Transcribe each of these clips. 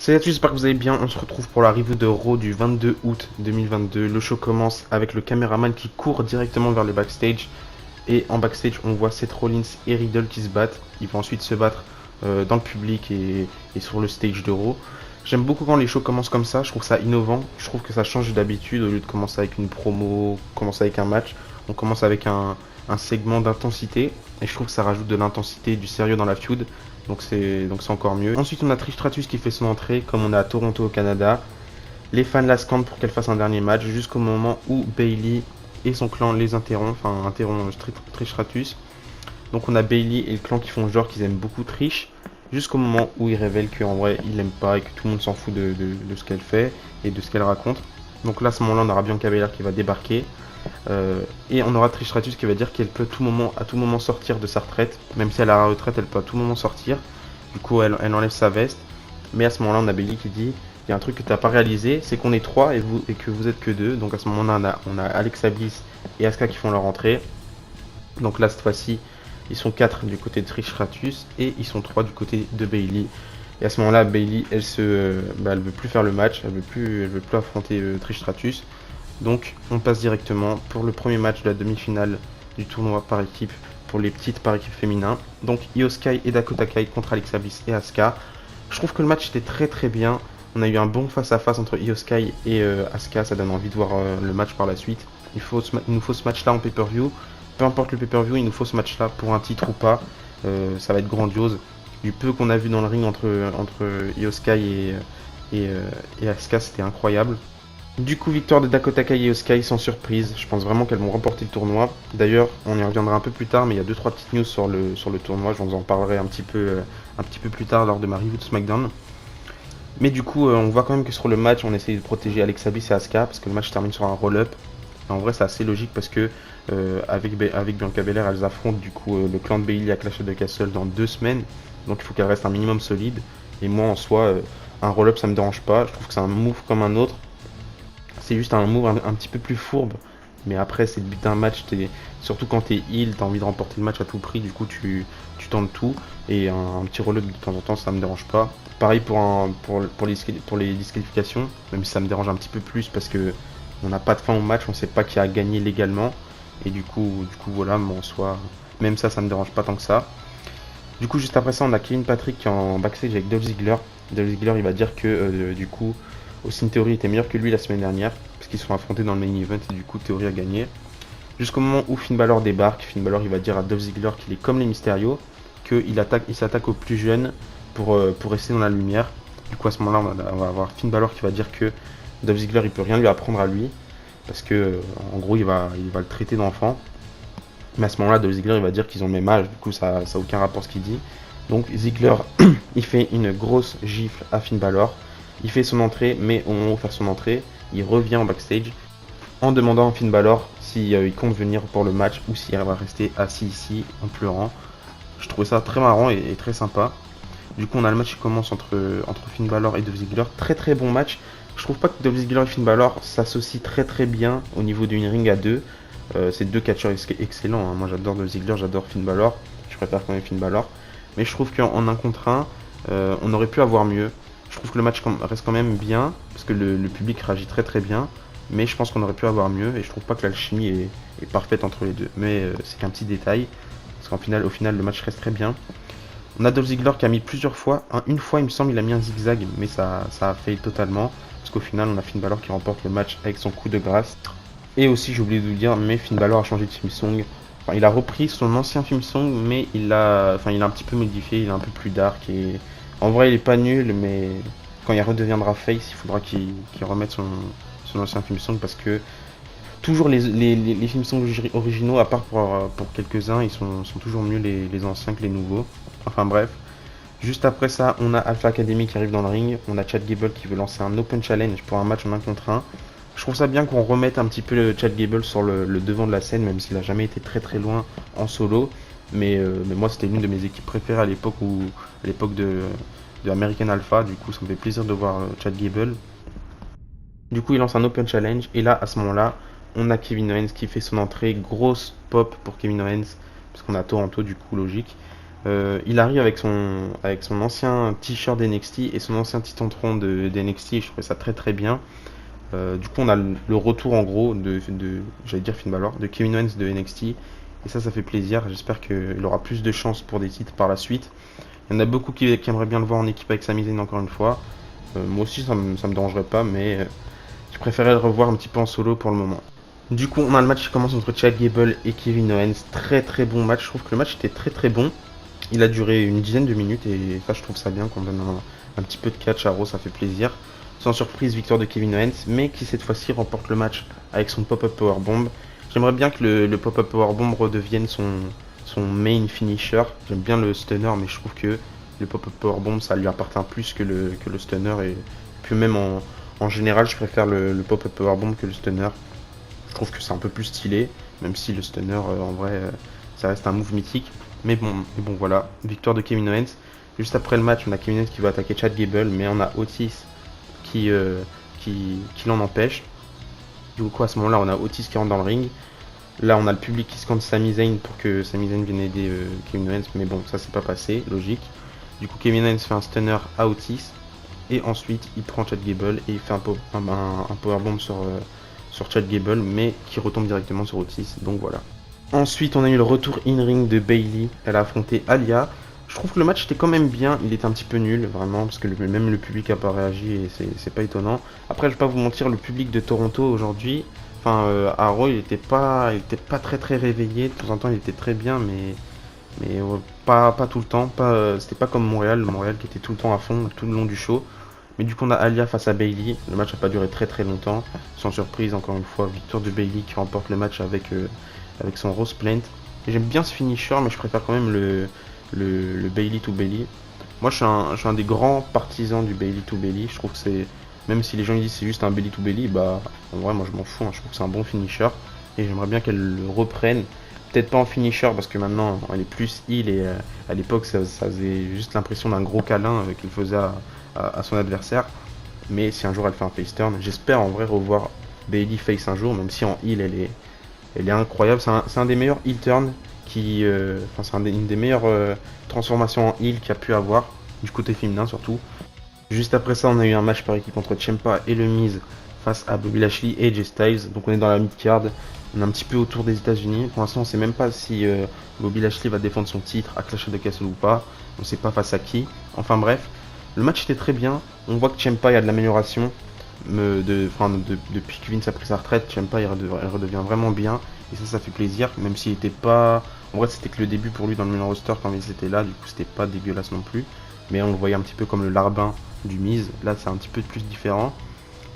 Salut à tous, j'espère que vous allez bien. On se retrouve pour la review de Raw du 22 août 2022. Le show commence avec le caméraman qui court directement vers le backstage. Et en backstage, on voit Seth Rollins et Riddle qui se battent. Ils vont ensuite se battre dans le public et sur le stage de Raw. J'aime beaucoup quand les shows commencent comme ça. Je trouve ça innovant. Je trouve que ça change d'habitude. Au lieu de commencer avec une promo, commencer avec un match, on commence avec un segment d'intensité. Et je trouve que ça rajoute de l'intensité et du sérieux dans la feud. Donc c'est encore mieux. Ensuite, on a Trish Stratus qui fait son entrée, comme on est à Toronto au Canada. Les fans la scandent pour qu'elle fasse un dernier match, jusqu'au moment où Bayley et son clan les interrompent, enfin interrompent Trish Stratus. Donc on a Bayley et le clan qui font genre qu'ils aiment beaucoup Trish, jusqu'au moment où ils révèlent qu'en vrai ils l'aiment pas et que tout le monde s'en fout de ce qu'elle fait et de ce qu'elle raconte. Donc là, à ce moment-là, on aura Bianca Belair qui va débarquer. Et on aura Trish Stratus qui va dire qu'elle peut à tout moment sortir de sa retraite. Même si elle est à la retraite, elle peut à tout moment sortir. Du coup, elle enlève sa veste. Mais à ce moment-là, on a Bayley qui dit il y a un truc que tu n'as pas réalisé, c'est qu'on est trois et que vous êtes que deux. Donc à ce moment-là, on a Alexa Bliss et Asuka qui font leur entrée. Donc là, cette fois-ci, ils sont 4 du côté de Trish Stratus et ils sont 3 du côté de Bayley. Et à ce moment-là, Bayley, elle veut plus faire le match, elle veut plus affronter Trish Stratus. Donc on passe directement pour le premier match de la demi-finale du tournoi par équipe pour les petites par équipe féminin. Donc Io Sky et Dakota Kai contre Alexa Bliss et Asuka. Je trouve que le match était très très bien. On a eu un bon face-à-face entre Io Sky et Asuka, ça donne envie de voir le match par la suite. Il nous faut ce match-là en pay-per-view. Peu importe le pay-per-view, il nous faut ce match-là pour un titre ou pas. Ça va être grandiose. Du peu qu'on a vu dans le ring entre Io Sky et Asuka, c'était incroyable. Du coup, victoire de Dakota Kai et Io Sky sans surprise. Je pense vraiment qu'elles vont remporter le tournoi. D'ailleurs, on y reviendra un peu plus tard, mais il y a 2-3 petites news sur le tournoi. Je vous en parlerai un petit peu plus tard lors de ma review de SmackDown. Mais du coup, on voit quand même que sur le match, on essaye de protéger Alexa Bliss et Asuka parce que le match termine sur un roll-up. En vrai, c'est assez logique parce que avec Bianca Belair, elles affrontent du coup le clan de Bayley à Clash of the Castle dans 2 semaines. Donc il faut qu'elles restent un minimum solide. Et moi, en soi, un roll-up, ça me dérange pas. Je trouve que c'est un move comme un autre. C'est juste un move un petit peu plus fourbe. Mais après, c'est le but d'un match. Surtout quand t'es heal, t'as envie de remporter le match à tout prix. Du coup, tu tentes tout. Et un petit roll-up de temps en temps, ça me dérange pas. Pareil pour les disqualifications. Même si ça me dérange un petit peu plus parce que on n'a pas de fin au match. On sait pas qui a gagné légalement. Et du coup voilà, mais en soi, même ça me dérange pas tant que ça. Du coup, juste après ça, on a Kevin Patrick qui est en backstage avec Dolph Ziggler. Dolph Ziggler, il va dire que du coup, Austin Theory était meilleur que lui la semaine dernière, parce qu'ils se sont affrontés dans le main event et du coup, Theory a gagné. Jusqu'au moment où Finn Balor débarque, Finn Balor il va dire à Dolph Ziggler qu'il est comme les Mysterio, qu'il s'attaque aux plus jeunes pour rester dans la lumière. Du coup, à ce moment-là, on va avoir Finn Balor qui va dire que Dolph Ziggler il peut rien lui apprendre à lui, parce que en gros, il va le traiter d'enfant. Mais à ce moment-là, Dolph Ziggler il va dire qu'ils ont le même âge, du coup, ça n'a aucun rapport ce qu'il dit. Donc Ziggler, il fait une grosse gifle à Finn Balor. Il fait son entrée, mais au moment de faire son entrée, il revient en backstage en demandant à Finn Balor s'il compte venir pour le match ou s'il va rester assis ici en pleurant. Je trouvais ça très marrant et très sympa. Du coup, on a le match qui commence entre Finn Balor et Dolph Ziggler. Très très bon match. Je trouve pas que Dolph Ziggler et Finn Balor s'associent très très bien au niveau d'une ring à deux. C'est deux catcheurs excellents. Hein. Moi j'adore Dolph Ziggler, j'adore Finn Balor. Je préfère quand même Finn Balor. Mais je trouve qu'en un contre un, on aurait pu avoir mieux. Je trouve que le match reste quand même bien, parce que le public réagit très très bien, mais je pense qu'on aurait pu avoir mieux, et je trouve pas que l'alchimie est parfaite entre les deux. Mais c'est qu'un petit détail, parce au final, le match reste très bien. On a Dolph Ziggler qui a mis plusieurs fois, une fois il me semble il a mis un zigzag, mais ça a failli totalement, parce qu'au final on a Finn Balor qui remporte le match avec son coup de grâce. Et aussi j'ai oublié de vous dire, mais Finn Balor a changé de theme song. Enfin, il a repris son ancien theme song, mais il l'a un petit peu modifié, il est un peu plus dark et en vrai, il est pas nul, mais quand il redeviendra face, il faudra qu'il remette son ancien film song parce que toujours les films songs originaux, à part pour quelques-uns, ils sont toujours mieux les anciens que les nouveaux. Enfin bref. Juste après ça, on a Alpha Academy qui arrive dans le ring. On a Chad Gable qui veut lancer un Open Challenge pour un match en 1 contre 1. Je trouve ça bien qu'on remette un petit peu le Chad Gable sur le devant de la scène, même s'il a jamais été très très loin en solo. Mais moi, c'était l'une de mes équipes préférées à l'époque de American Alpha. Du coup, ça me fait plaisir de voir Chad Gable. Du coup, il lance un Open Challenge. Et là, à ce moment-là, on a Kevin Owens qui fait son entrée. Grosse pop pour Kevin Owens, parce qu'on a Toronto, du coup, logique. Il arrive avec son ancien t-shirt d'NXT et son ancien titantron de NXT, et je trouvais ça très très bien. Du coup, on a le retour en gros j'allais dire Finn Balor, de Kevin Owens de NXT. Et ça fait plaisir. J'espère qu'il aura plus de chances pour des titres par la suite. Il y en a beaucoup qui aimeraient bien le voir en équipe avec Sami Zayn encore une fois. Moi aussi, ça me dérangerait pas, mais je préférais le revoir un petit peu en solo pour le moment. Du coup, on a le match qui commence entre Chad Gable et Kevin Owens. Très très bon match. Je trouve que le match était très très bon. Il a duré une dizaine de minutes et ça, je trouve ça bien qu'on donne un petit peu de catch à Raw, ça fait plaisir. Sans surprise, victoire de Kevin Owens, mais qui cette fois-ci remporte le match avec son pop-up powerbomb. J'aimerais bien que le pop-up powerbomb redevienne son main finisher. J'aime bien le stunner, mais je trouve que le pop-up powerbomb, ça lui appartient plus que le stunner. Et puis même en général, je préfère le pop-up powerbomb que le stunner. Je trouve que c'est un peu plus stylé, même si le stunner, en vrai, ça reste un move mythique. Mais bon, voilà, victoire de Kevin Owens. Juste après le match, on a Kevin Owens qui va attaquer Chad Gable, mais on a Otis qui, euh, qui l'en empêche. Du coup, à ce moment-là, on a Otis qui rentre dans le ring. Là, on a le public qui scande Sami Zayn pour que Sami Zayn vienne aider Kevin Owens, mais bon, ça c'est pas passé, logique. Du coup, Kevin Owens fait un stunner à Otis, et ensuite il prend Chad Gable et il fait un powerbomb sur Chad Gable, mais qui retombe directement sur Otis, donc voilà. Ensuite, on a eu le retour in-ring de Bayley. Elle a affronté Alia. Je trouve que le match était quand même bien. Il était un petit peu nul, vraiment, parce que même le public n'a pas réagi et c'est pas étonnant. Après, je vais pas vous mentir, le public de Toronto aujourd'hui, enfin, à Raw, il était pas très très réveillé. De temps en temps, il était très bien, mais pas tout le temps. C'était pas comme Montréal qui était tout le temps à fond, tout le long du show. Mais du coup, on a Alia face à Bayley. Le match n'a pas duré très très longtemps. Sans surprise, encore une fois, victoire de Bayley qui remporte le match avec son Rose Plant. J'aime bien ce finisher, mais je préfère quand même le Bayley to Bayley. Moi, je suis un des grands partisans du Bayley to Bayley. Je trouve que c'est. Même si les gens disent c'est juste un Bayley to Bayley, bah en vrai, moi je m'en fous. Hein. Je trouve que c'est un bon finisher. Et j'aimerais bien qu'elle le reprenne. Peut-être pas en finisher parce que maintenant elle est plus heal et à l'époque ça faisait juste l'impression d'un gros câlin qu'il faisait à son adversaire. Mais si un jour elle fait un face turn, j'espère en vrai revoir Bayley face un jour, même si en heal elle est incroyable. C'est un des meilleurs heel turn enfin, c'est une des meilleures transformations en heel qu'il y a pu avoir, du côté féminin surtout. Juste après ça, on a eu un match par équipe entre Ciampa et le Miz face à Bobby Lashley et AJ Styles. Donc on est dans la mid-card. On est un petit peu autour des États-Unis. Pour l'instant, on sait même pas si Bobby Lashley va défendre son titre à Clash of the Castle ou pas. On sait pas face à qui. Enfin bref, le match était très bien. On voit que Ciampa, il y a de l'amélioration. Depuis que Vince a pris sa retraite, Ciampa il redevient vraiment bien. Et ça fait plaisir. Même s'il était pas. En vrai, c'était que le début pour lui dans le main roster quand Vince était là. Du coup, c'était pas dégueulasse non plus. Mais on le voyait un petit peu comme le larbin du Miz. Là, c'est un petit peu plus différent.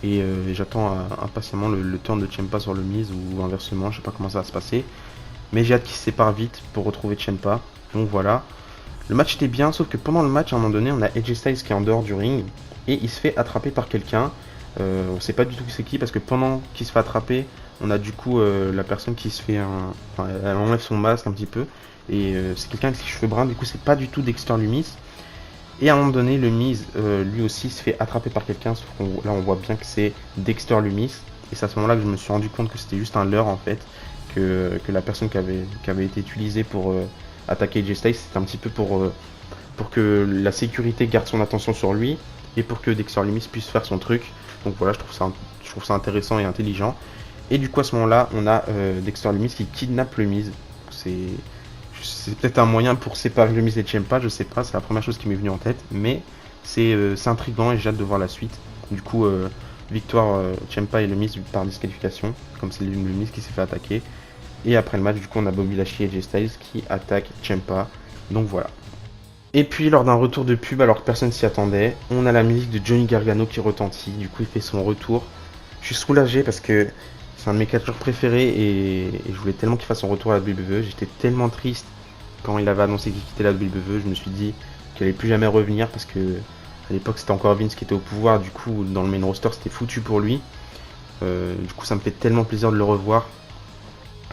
Et j'attends impatiemment le turn de Ciampa sur le Miz ou inversement. Je sais pas comment ça va se passer. Mais j'ai hâte qu'il se sépare vite pour retrouver Ciampa. Donc voilà. Le match était bien, sauf que pendant le match, à un moment donné, on a AJ Styles qui est en dehors du ring. Et il se fait attraper par quelqu'un. On sait pas du tout c'est qui parce que pendant qu'il se fait attraper, on a du coup la personne qui se fait enfin, elle enlève son masque un petit peu. Et c'est quelqu'un avec ses cheveux bruns. Du coup, c'est pas du tout Dexter Lumis. Et à un moment donné, le Miz, lui aussi, se fait attraper par quelqu'un. Sauf qu'on là, on voit bien que c'est Dexter Lumis. Et c'est à ce moment-là que je me suis rendu compte que c'était juste un leurre en fait. Que la personne qui avait été utilisée pour attaquer AJ Styles, c'était un petit peu pour que la sécurité garde son attention sur lui. Et pour que Dexter Lumis puisse faire son truc. Donc voilà, je trouve ça intéressant et intelligent. Et du coup, à ce moment-là, on a Dexter Lumis qui kidnappe le Miz. C'est peut-être un moyen pour séparer le Miz et Ciampa, je sais pas, c'est la première chose qui m'est venue en tête, mais c'est intriguant et j'ai hâte de voir la suite. Du coup, victoire Ciampa et le Miz par disqualification, comme c'est le Miz qui s'est fait attaquer. Et après le match, du coup, on a Bobby Lashley et AJ Styles qui attaquent Ciampa. Donc voilà. Et puis, lors d'un retour de pub, alors que personne s'y attendait, on a la musique de Johnny Gargano qui retentit. Du coup, il fait son retour. Je suis soulagé parce que c'est un de mes catcheurs préférés et je voulais tellement qu'il fasse son retour à la WWE. J'étais tellement triste quand il avait annoncé qu'il quittait la WWE. Je me suis dit qu'il allait plus jamais revenir parce que à l'époque c'était encore Vince qui était au pouvoir. Du coup, dans le main roster, c'était foutu pour lui. Du coup, ça me fait tellement plaisir de le revoir.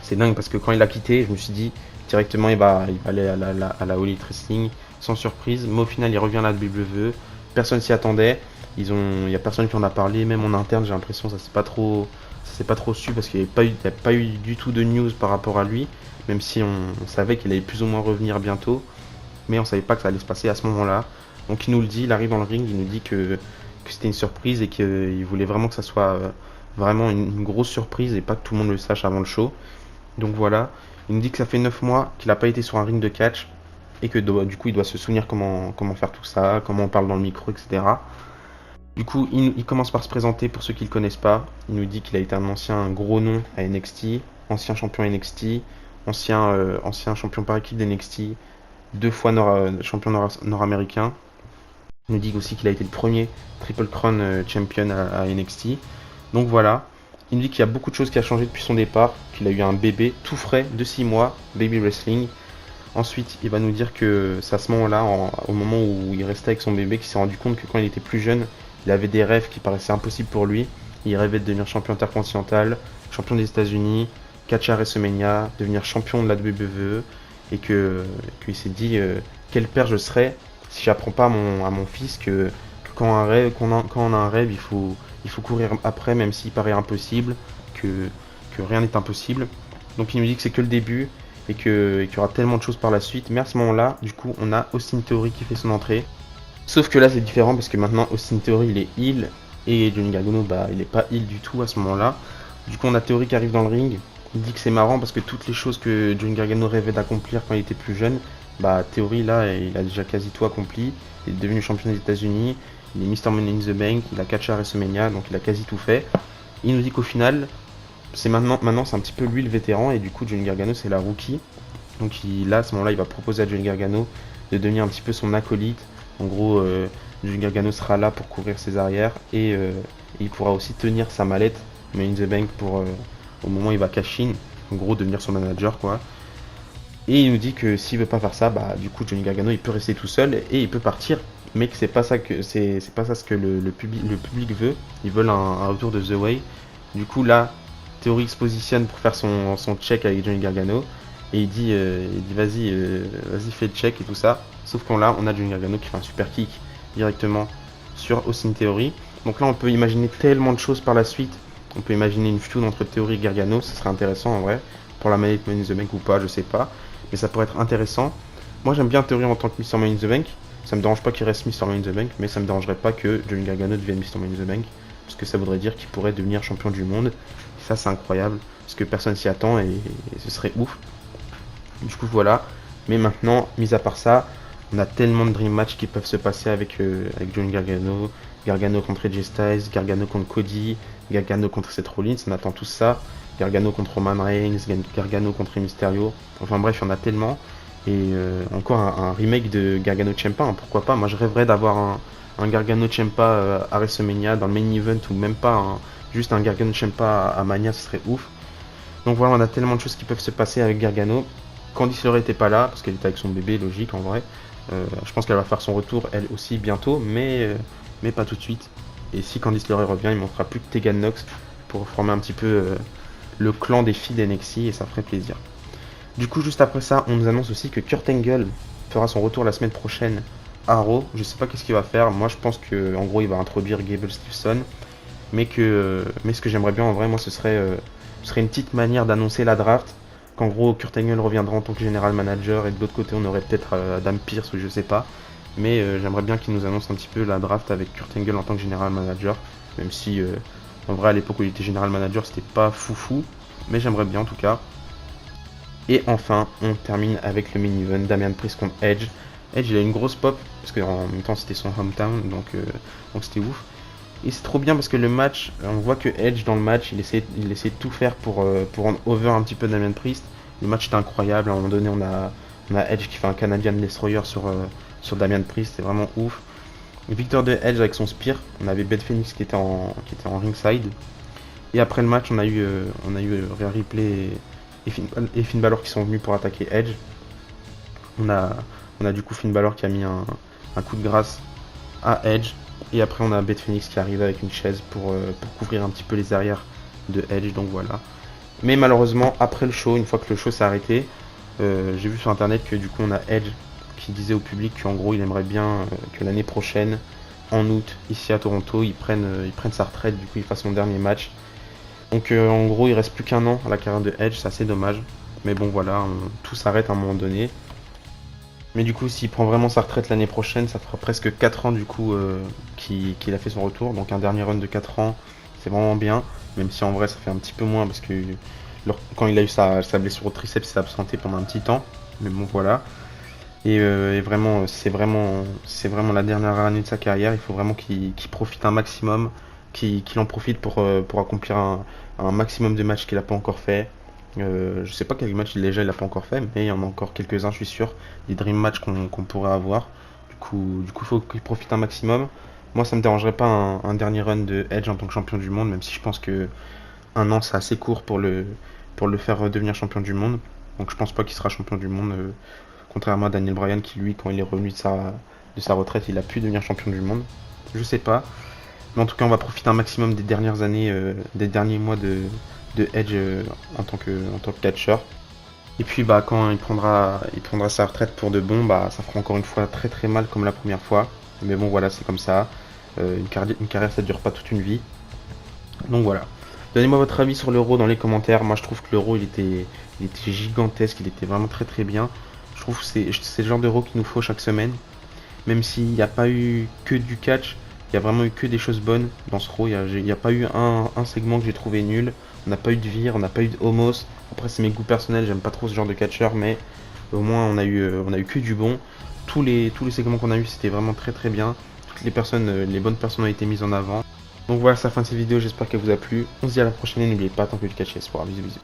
C'est dingue parce que quand il a quitté, je me suis dit directement il va aller à la All Elite Wrestling sans surprise. Mais au final, il revient à la WWE. Personne s'y attendait. Il y a personne qui en a parlé, même en interne, j'ai l'impression ça s'est pas trop su parce qu'il n'y a pas eu du tout de news par rapport à lui, même si on savait qu'il allait plus ou moins revenir bientôt. mais on savait pas que ça allait se passer à ce moment-là. Donc il nous le dit, il arrive dans le ring, il nous dit que c'était une surprise et qu'il voulait vraiment que ça soit vraiment une grosse surprise et pas que tout le monde le sache avant le show. Donc voilà, il nous dit que ça fait 9 mois qu'il n'a pas été sur un ring de catch et que du coup il doit se souvenir comment faire tout ça, comment on parle dans le micro, etc. Du coup, il commence par se présenter pour ceux qui ne le connaissent pas. Il nous dit qu'il a été un ancien gros nom à NXT, ancien champion NXT, ancien champion par équipe d'NXT, 2 fois champion nord-américain. Il nous dit aussi qu'il a été le premier Triple Crown Champion à NXT. Donc voilà, il nous dit qu'il y a beaucoup de choses qui ont changé depuis son départ, qu'il a eu un bébé tout frais de 6 mois, baby wrestling. Ensuite, il va nous dire que c'est à ce moment-là, au moment où il restait avec son bébé, qu'il s'est rendu compte que quand il était plus jeune, il avait des rêves qui paraissaient impossibles pour lui. Il rêvait de devenir champion intercontinental, champion des États-Unis, catcher à WrestleMania, devenir champion de la WWE, et qu'il s'est dit quel père je serais si j'apprends pas à mon fils que quand on a un rêve, il faut courir après, même s'il paraît impossible, que rien n'est impossible. Donc il nous dit que c'est que le début et qu'il y aura tellement de choses par la suite. Mais à ce moment-là, du coup, on a Austin Theory qui fait son entrée. Sauf que là, c'est différent parce que maintenant, Austin Theory, il est heel et Johnny Gargano, bah, il est pas heel du tout à ce moment-là. Du coup, on a Theory qui arrive dans le ring. Il dit que c'est marrant parce que toutes les choses que Johnny Gargano rêvait d'accomplir quand il était plus jeune, bah, Theory, là, il a déjà quasi tout accompli. Il est devenu champion des États-Unis, il est Mr. Money in the Bank, il a catché à WrestleMania, donc il a quasi tout fait. Il nous dit qu'au final, c'est maintenant c'est un petit peu lui le vétéran et du coup Johnny Gargano c'est la rookie. Donc là à ce moment-là il va proposer à Johnny Gargano de devenir un petit peu son acolyte. En gros Johnny Gargano sera là pour couvrir ses arrières et il pourra aussi tenir sa mallette mais in the bank pour au moment où il va cash in, en gros devenir son manager quoi. Et il nous dit que s'il veut pas faire ça, bah du coup Johnny Gargano il peut rester tout seul et il peut partir, mais que c'est pas ça ce que le public veut. Ils veulent un retour de The Way. Du coup là Theory se positionne pour faire son check avec Johnny Gargano et il dit vas-y fais le check et tout ça. Sauf qu'on là on a Johnny Gargano qui fait un super kick directement sur Austin Theory. Donc là on peut imaginer tellement de choses par la suite. On peut imaginer une feud entre Theory et Gargano, ce serait intéressant en vrai. Pour la manette Money in the Bank ou pas, je sais pas. Mais ça pourrait être intéressant. Moi j'aime bien Theory en tant que Mr. Money in the Bank. Ça me dérange pas qu'il reste Mr. Money in the Bank, mais ça me dérangerait pas que Johnny Gargano devienne Mr. Money in the Bank. Parce que ça voudrait dire qu'il pourrait devenir champion du monde. Ça c'est incroyable, parce que personne s'y attend et ce serait ouf. Du coup voilà, mais maintenant, mis à part ça, on a tellement de dream matchs qui peuvent se passer avec Johnny Gargano, Gargano contre AJ Styles, Gargano contre Cody, Gargano contre Seth Rollins, on attend tout ça, Gargano contre Roman Reigns, Gargano contre Mysterio, enfin bref, il y en a tellement. Et encore un remake de Gargano Ciampa, hein, pourquoi pas. Moi je rêverais d'avoir un Gargano Ciampa à WrestleMania dans le main event ou même pas juste un Gargano Ciampa à Mania, ce serait ouf. Donc voilà, on a tellement de choses qui peuvent se passer avec Gargano. Candice LeRae était pas là parce qu'elle était avec son bébé, logique en vrai. Je pense qu'elle va faire son retour elle aussi bientôt, mais pas tout de suite. Et si Candice LeRae revient, il manquera plus que Tegan Nox pour former un petit peu le clan des filles d'NXT et ça ferait plaisir. Du coup, juste après ça, on nous annonce aussi que Kurt Angle fera son retour la semaine prochaine à Raw. Je sais pas qu'est-ce qu'il va faire. Moi, je pense que en gros, il va introduire Gable Steveson, mais ce que j'aimerais bien en vrai, moi, ce serait une petite manière d'annoncer la draft. Qu'en gros, Kurt Angle reviendra en tant que général manager et de l'autre côté, on aurait peut-être Adam Pearce ou je sais pas. Mais j'aimerais bien qu'il nous annonce un petit peu la draft avec Kurt Angle en tant que général manager, même si en vrai à l'époque où il était général manager, c'était pas foufou, mais j'aimerais bien en tout cas. Et enfin, on termine avec le main event, Damian Priest contre Edge. Edge, il a une grosse pop, parce qu'en même temps, c'était son hometown, donc c'était ouf. Et c'est trop bien parce que le match, on voit que Edge, dans le match, il essaie de tout faire pour rendre over un petit peu Damian Priest. Le match était incroyable, à un moment donné, on a Edge qui fait un Canadian Destroyer sur Damian Priest, c'est vraiment ouf. Victoire de Edge avec son spear, on avait Beth Phoenix qui était en ringside. Et après le match, on a eu Rhea Ripley et Finn Balor qui sont venus pour attaquer Edge. On a du coup Finn Balor qui a mis un coup de grâce à Edge. Et après on a Beth Phoenix qui arrive avec une chaise pour couvrir un petit peu les arrières de Edge. Donc voilà. Mais malheureusement, après le show, une fois que le show s'est arrêté, j'ai vu sur internet que du coup on a Edge qui disait au public qu'en gros il aimerait bien que l'année prochaine, en août, ici à Toronto, il prenne sa retraite, du coup il fasse son dernier match. Donc en gros il reste plus qu'un an à la carrière de Edge, c'est assez dommage. Mais bon voilà, tout s'arrête à un moment donné. Mais du coup, s'il prend vraiment sa retraite l'année prochaine, ça fera presque 4 ans du coup qu'il a fait son retour. Donc un dernier run de 4 ans, c'est vraiment bien. Même si en vrai, ça fait un petit peu moins parce que quand il a eu sa blessure au triceps, il s'est absenté pendant un petit temps. Mais bon, voilà. Et vraiment, c'est vraiment la dernière année de sa carrière. Il faut vraiment qu'il profite un maximum, qu'il en profite pour accomplir un maximum de matchs qu'il n'a pas encore fait. Je sais pas quel match il n'a pas encore fait, mais il y en a encore quelques-uns, je suis sûr, des dream matchs qu'on pourrait avoir. Du coup, il faut qu'il profite un maximum. Moi, ça me dérangerait pas un dernier run de Edge en tant que champion du monde, même si je pense que un an c'est assez court pour le faire devenir champion du monde. Donc je pense pas qu'il sera champion du monde. Contrairement à Daniel Bryan qui lui, quand il est revenu de sa retraite, il a pu devenir champion du monde. Je sais pas. Mais en tout cas, on va profiter un maximum des dernières années, des derniers mois de Edge en tant que catcheur. Et puis bah quand il prendra sa retraite pour de bon, bah ça fera encore une fois très très mal comme la première fois. Mais bon voilà, c'est comme ça. Une carrière ça dure pas toute une vie. Donc voilà. Donnez-moi votre avis sur l'euro dans les commentaires. Moi je trouve que l'euro il était gigantesque, il était vraiment très très bien. Je trouve que c'est le genre d'euro qu'il nous faut chaque semaine. Même s'il n'y a pas eu que du catch, il y a vraiment eu que des choses bonnes dans ce Raw. Il n'y a pas eu un segment que j'ai trouvé nul. On n'a pas eu de Vir, on n'a pas eu de Homos. Après, c'est mes goûts personnels, j'aime pas trop ce genre de catcheur, mais au moins on a eu que du bon. Tous les segments qu'on a eu, c'était vraiment très très bien. Toutes les bonnes personnes ont été mises en avant. Donc voilà, c'est la fin de cette vidéo, j'espère qu'elle vous a plu. On se dit à la prochaine et n'oubliez pas, tant que le catch est sport. Bisous bisous.